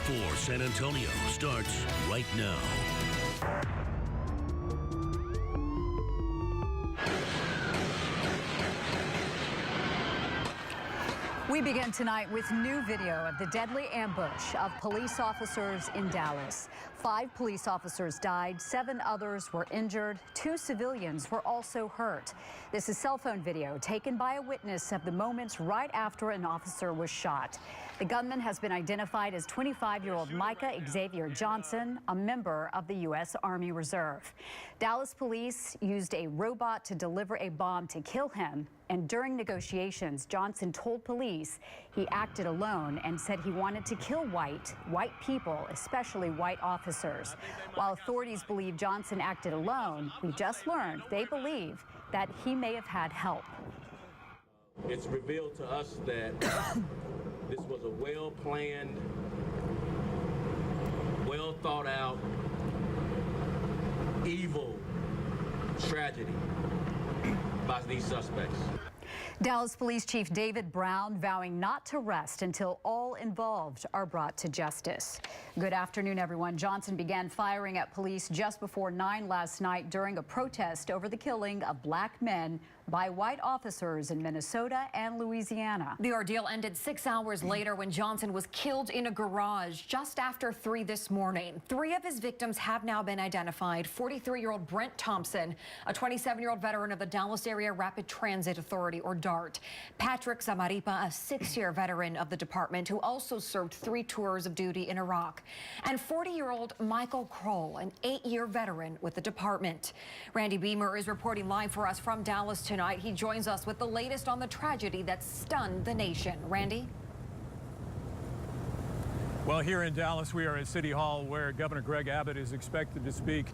for San Antonio starts right now. We begin tonight with new video of the deadly ambush of police officers in Dallas. 5 police officers died, 7 others were injured, 2 civilians were also hurt. This is cell phone video taken by a witness of the moments right after an officer was shot. The gunman has been identified as 25-year-old Micah Xavier Johnson, a member of the U.S. Army Reserve. Dallas police used a robot to deliver a bomb to kill him. And during negotiations, Johnson told police he acted alone and said he wanted to kill white people, especially white officers. While authorities believe Johnson acted alone, we just learned they believe that he may have had help. It's revealed to us that this was a well-planned, well-thought-out, evil tragedy by these suspects. Dallas Police Chief David Brown vowing not to rest until all involved are brought to justice. Good afternoon, everyone. Johnson began firing at police just before 9 last night during a protest over the killing of black men by white officers in Minnesota and Louisiana. The ordeal ended 6 hours later when Johnson was killed in a garage just after 3 this morning. 3 of his victims have now been identified. 43-year-old Brent Thompson, a 27-year-old veteran of the Dallas Area Rapid Transit Authority, or DART. Patrick Zamaripa, a 6-year veteran of the department who also served 3 tours of duty in Iraq. And 40-year-old Michael Kroll, an 8-year veteran with the department. Randy Beamer is reporting live for us from Dallas tonight. He joins us with the latest on the tragedy that stunned the nation. Randy? Well, here in Dallas, we are at City Hall where Governor Greg Abbott is expected to speak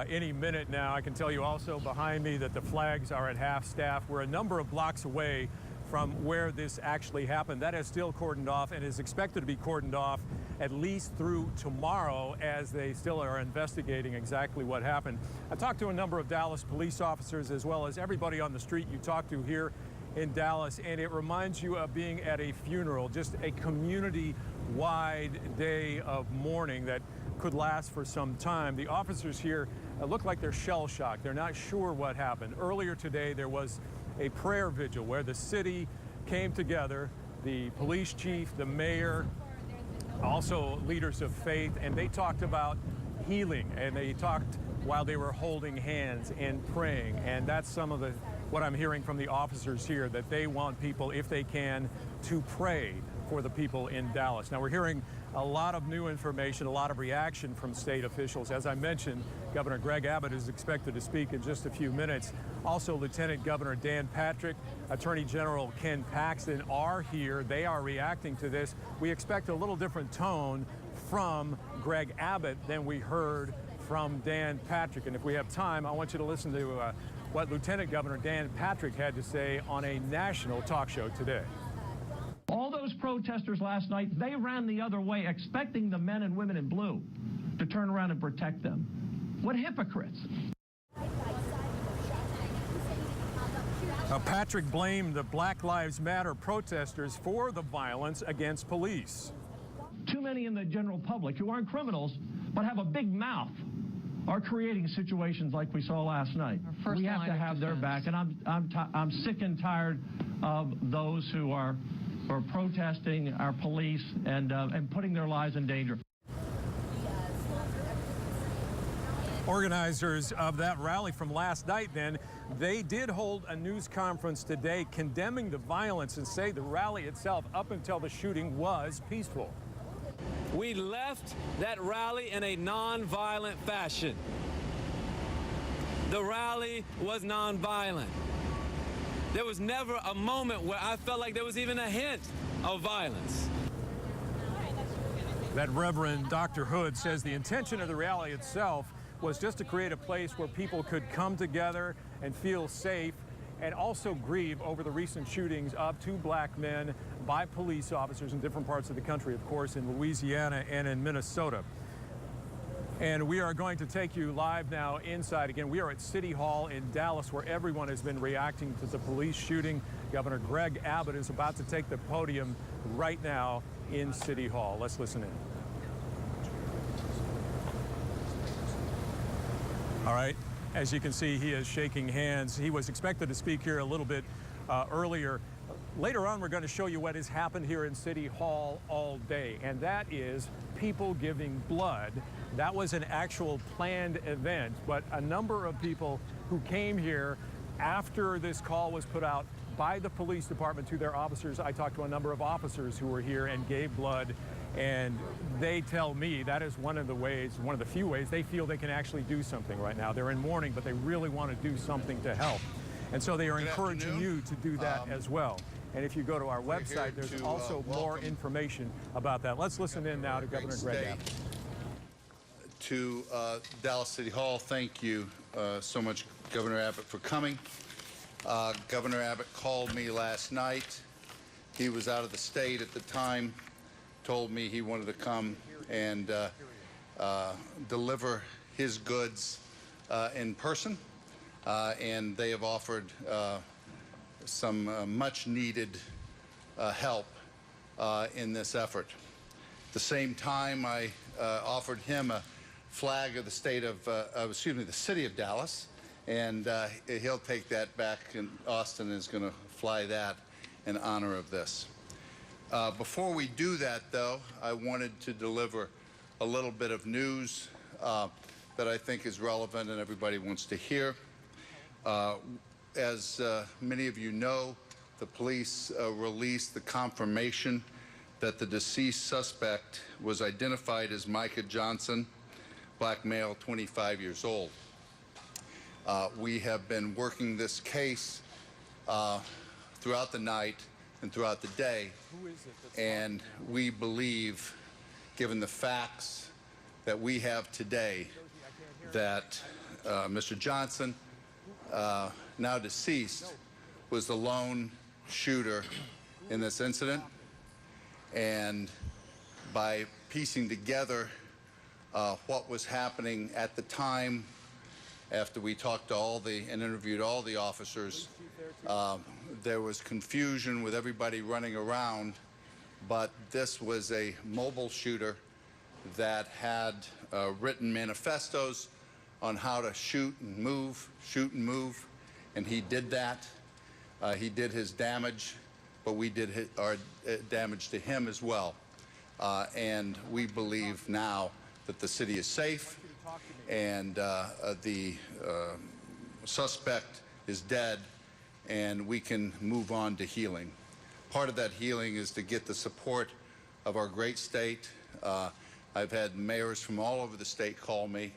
any minute now. I can tell you also behind me that the flags are at half-staff. We're a number of blocks away from where this actually happened. That is still cordoned off and is expected to be cordoned off at least through tomorrow as they still are investigating exactly what happened. I talked to a number of Dallas police officers as well as everybody on the street you talk to here in Dallas, and it reminds you of being at a funeral, just a community-wide day of mourning that could last for some time. The officers here look like they're shell-shocked. They're not sure what happened. Earlier today, there was a prayer vigil where the city came together, the police chief, the mayor, also leaders of faith, and they talked about healing, and they talked while they were holding hands and praying. And that's some of what I'm hearing from the officers here, that they want people, if they can, to pray for the people in Dallas. Now, we're hearing a lot of new information, a lot of reaction from state officials. As I mentioned, Governor Greg Abbott is expected to speak in just a few minutes. Also, Lieutenant Governor Dan Patrick, Attorney General Ken Paxton are here. They are reacting to this. We expect a little different tone from Greg Abbott than we heard from Dan Patrick. And if we have time, I want you to listen to what Lieutenant Governor Dan Patrick had to say on a national talk show today. All those protesters last night, they ran the other way, expecting the men and women in blue to turn around and protect them. What hypocrites. Patrick blamed the Black Lives Matter protesters for the violence against police. Too many in the general public who aren't criminals but have a big mouth are creating situations like we saw last night. We have to have their back, and I'm sick and tired of those who are protesting our police and putting their lives in danger. Organizers of that rally from last night, then, they did hold a news conference today condemning the violence and say the rally itself, up until the shooting, was peaceful. We left that rally in a non-violent fashion. The rally was non-violent. There was never a moment where I felt like there was even a hint of violence. That Reverend Dr. Hood says the intention of the rally itself was just to create a place where people could come together and feel safe and also grieve over the recent shootings of 2 black men by police officers in different parts of the country, of course, in Louisiana and in Minnesota. And we are going to take you live now inside. Again, we are at City Hall in Dallas, where everyone has been reacting to the police shooting. Governor Greg Abbott is about to take the podium right now in City Hall. Let's listen in. All right. As you can see, he is shaking hands. He was expected to speak here a little bit earlier. Later on, we're going to show you what has happened here in City Hall all day, and that is people giving blood. That was an actual planned event, but a number of people who came here after this call was put out by the police department to their officers. I talked to a number of officers who were here and gave blood, and they tell me that is one of the few ways they feel they can actually do something right now. They're in mourning, but they really want to do something to help. And so they are encouraging you to do that as well. And if you go to our website, there's also more information about that. Let's listen in now to Governor Greg Abbott. To Dallas City Hall, thank you so much, Governor Abbott, for coming. Governor Abbott called me last night. He was out of the state at the time, told me he wanted to come and deliver his goods in person, and they have offered some much-needed help in this effort. At the same time, I offered him a flag of the state of, the city of Dallas, and he'll take that back, and Austin is going to fly that in honor of this. Before we do that, though, I wanted to deliver a little bit of news that I think is relevant and everybody wants to hear. As many of you know, the police released the confirmation that the deceased suspect was identified as Micah Johnson, black male, 25 years old. We have been working this case throughout the night and throughout the day, and we believe, given the facts that we have today, that Mr. Johnson, now deceased, was the lone shooter in this incident. And by piecing together what was happening at the time, after we talked to and interviewed all the officers, there was confusion with everybody running around, but this was a mobile shooter that had written manifestos on how to shoot and move, and he did that. He did his damage, but we did our damage to him as well. And we believe now that the city is safe, and the suspect is dead, and we can move on to healing. Part of that healing is to get the support of our great state. I've had mayors from all over the state call me,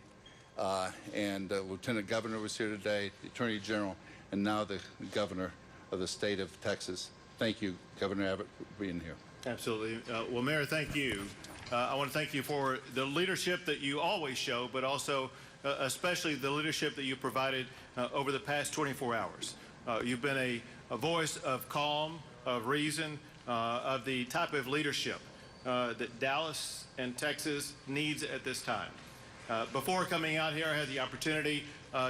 and Lieutenant Governor was here today, the Attorney General, and now the Governor of the state of Texas. Thank you, Governor Abbott, for being here. Absolutely. Well, Mayor, thank you. I want to thank you for the leadership that you always show, but also especially the leadership that you provided over the past 24 hours. You've been a voice of calm, of reason, of the type of leadership that Dallas and Texas needs at this time. Before coming out here, I had the opportunity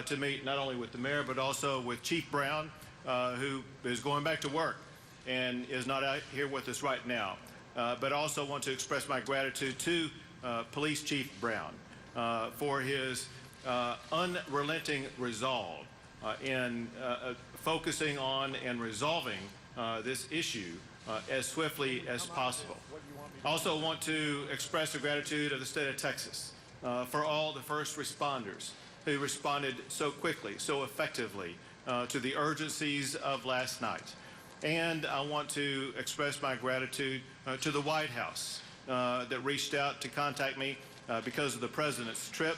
to meet not only with the mayor, but also with Chief Brown, who is going back to work and is not out here with us right now. But also want to express my gratitude to Police Chief Brown for his unrelenting resolve in focusing on and resolving this issue as swiftly as possible. I also want to express the gratitude of the state of Texas for all the first responders who responded so quickly, so effectively to the urgencies of last night. And I want to express my gratitude to the White House that reached out to contact me because of the president's trip.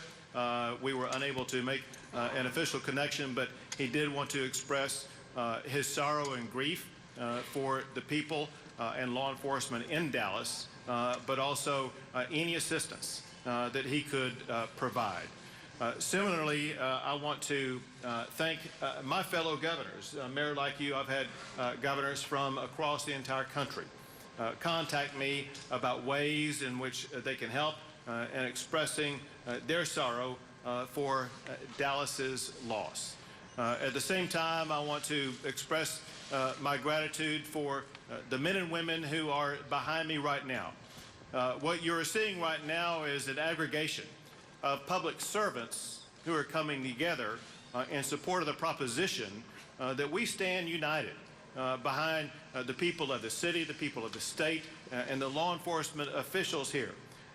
We were unable to make an official connection, but he did want to express his sorrow and grief for the people and law enforcement in Dallas, but also any assistance that he could provide. Similarly, I want to thank my fellow governors. Mayor, like you, I've had governors from across the entire country contact me about ways in which they can help in expressing their sorrow for Dallas's loss. At the same time, I want to express my gratitude for the men and women who are behind me right now. What you're seeing right now is an aggregation of public servants who are coming together in support of the proposition that we stand united behind the people of the city, the people of the state, and the law enforcement officials here.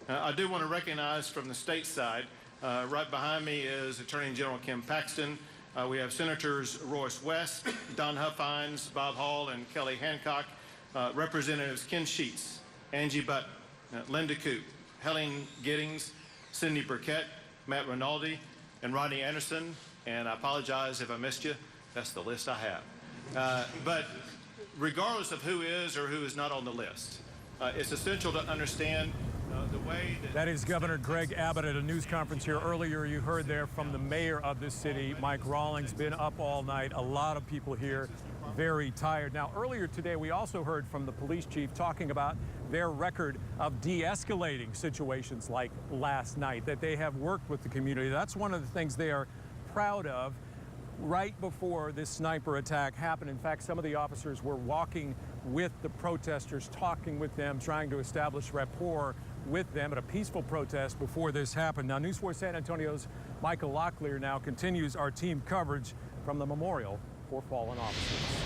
I do want to recognize from the state side, right behind me is Attorney General Kim Paxton. We have Senators Royce West, Don Huffines, Bob Hall, and Kelly Hancock, Representatives Ken Sheets, Angie Button, Linda Coop, Helen Giddings, Cindy Burkett, Matt Rinaldi, and Rodney Anderson. And I apologize if I missed you. That's the list I have. But regardless of who is or who is not on the list, it's essential to understand the way that is Governor Greg Abbott at a news conference here earlier. You heard there from the mayor of this city, Mike Rawlings, been up all night. A lot of people here very tired. Now, earlier today, we also heard from the police chief talking about their record of de-escalating situations like last night, that they have worked with the community. That's one of the things they are proud of. Right before this sniper attack happened, in fact, some of the officers were walking with the protesters, talking with them, trying to establish rapport with them at a peaceful protest before this happened. Now, News 4 San Antonio's Michael Locklear now continues our team coverage from the memorial for fallen officers.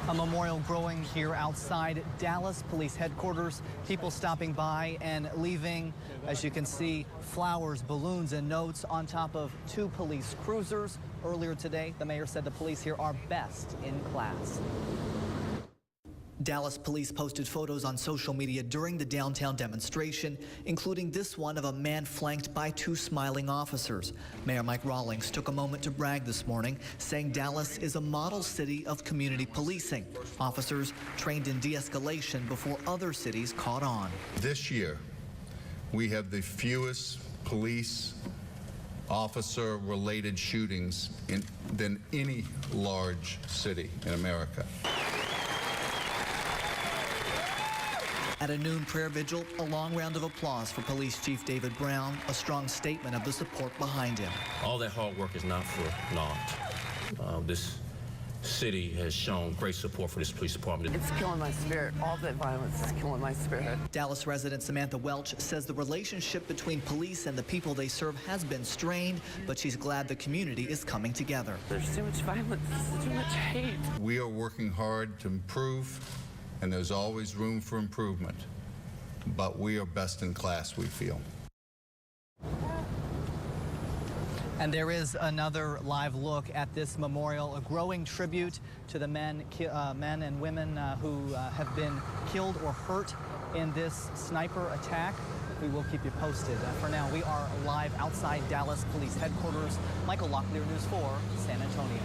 A memorial growing here outside Dallas Police Headquarters. People stopping by and leaving. As you can see, flowers, balloons, and notes on top of 2 police cruisers. Earlier today, the mayor said the police here are best in class. Dallas police posted photos on social media during the downtown demonstration, including this one of a man flanked by 2 smiling officers. Mayor Mike Rawlings took a moment to brag this morning, saying Dallas is a model city of community policing. Officers trained in de-escalation before other cities caught on. This year, we have the fewest police officer-related shootings than any large city in America. At a noon prayer vigil, a long round of applause for Police Chief David Brown, a strong statement of the support behind him. All that hard work is not for naught. This city has shown great support for this police department. It's killing my spirit. All that violence is killing my spirit. Dallas resident Samantha Welch says the relationship between police and the people they serve has been strained, but she's glad the community is coming together. There's too much violence, too much hate. We are working hard to improve, and there's always room for improvement, but we are best in class, we feel. And there is another live look at this memorial, a growing tribute to the men and women who have been killed or hurt in this sniper attack. We will keep you posted. For now, we are live outside Dallas Police Headquarters. Michael Locklear, News 4, San Antonio.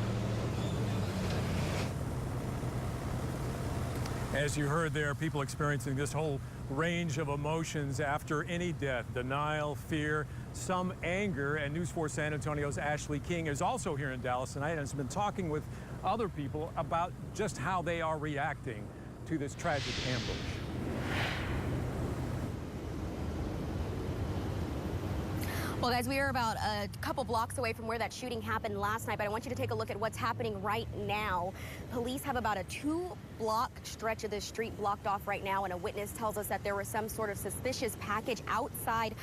As you heard there, people experiencing this whole range of emotions after any death: denial, fear, some anger. And News 4 San Antonio's Ashley King is also here in Dallas tonight and has been talking with other people about just how they are reacting to this tragic ambush. Well, guys, we are about a couple blocks away from where that shooting happened last night, but I want you to take a look at what's happening right now. Police have about a 2-block stretch of this street blocked off right now, and a witness tells us that there was some sort of suspicious package outside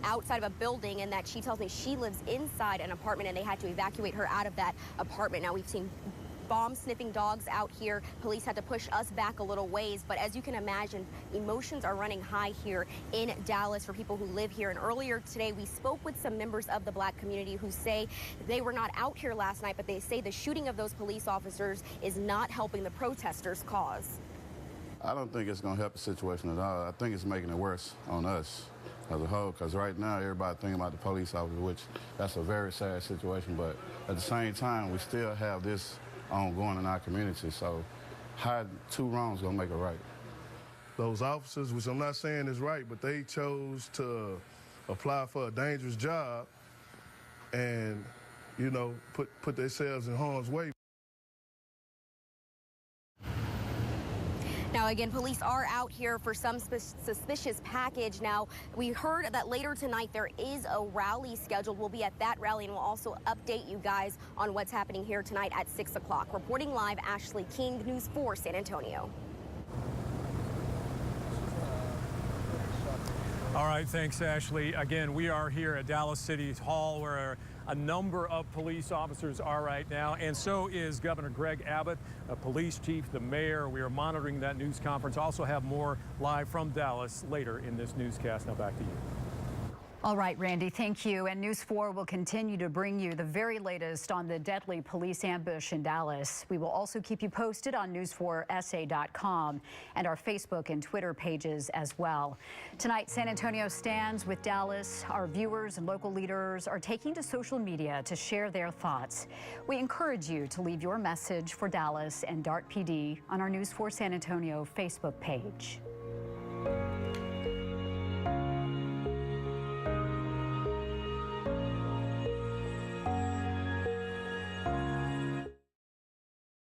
of a building, and that she tells me she lives inside an apartment and they had to evacuate her out of that apartment. Now, we've seen bomb-sniffing dogs out here. Police had to push us back a little ways, but as you can imagine, emotions are running high here in Dallas for people who live here. And earlier today, we spoke with some members of the black community who say they were not out here last night, but they say the shooting of those police officers is not helping the protesters' cause. I don't think it's going to help the situation at all. I think it's making it worse on us as a whole, because right now everybody thinking about the police officer, which that's a very sad situation, but at the same time, we still have this ongoing in our community, so how 2 wrongs gonna make it right? Those officers, which I'm not saying is right, but they chose to apply for a dangerous job and, you know, put themselves in harm's way. Now, again, police are out here for some suspicious package. Now, we heard that later tonight there is a rally scheduled. We'll be at that rally, and we'll also update you guys on what's happening here tonight at 6 o'clock. Reporting live, Ashley King, News 4 San Antonio. All right, thanks, Ashley. Again, we are here at Dallas City Hall where a number of police officers are right now, and so is Governor Greg Abbott, a police chief, the mayor. We are monitoring that news conference. Also have more live from Dallas later in this newscast. Now back to you. All right, Randy, thank you. And News 4 will continue to bring you the very latest on the deadly police ambush in Dallas. We will also keep you posted on news4sa.com and our Facebook and Twitter pages as well. Tonight, San Antonio stands with Dallas. Our viewers and local leaders are taking to social media to share their thoughts. We encourage you to leave your message for Dallas and DART PD on our News 4 San Antonio Facebook page.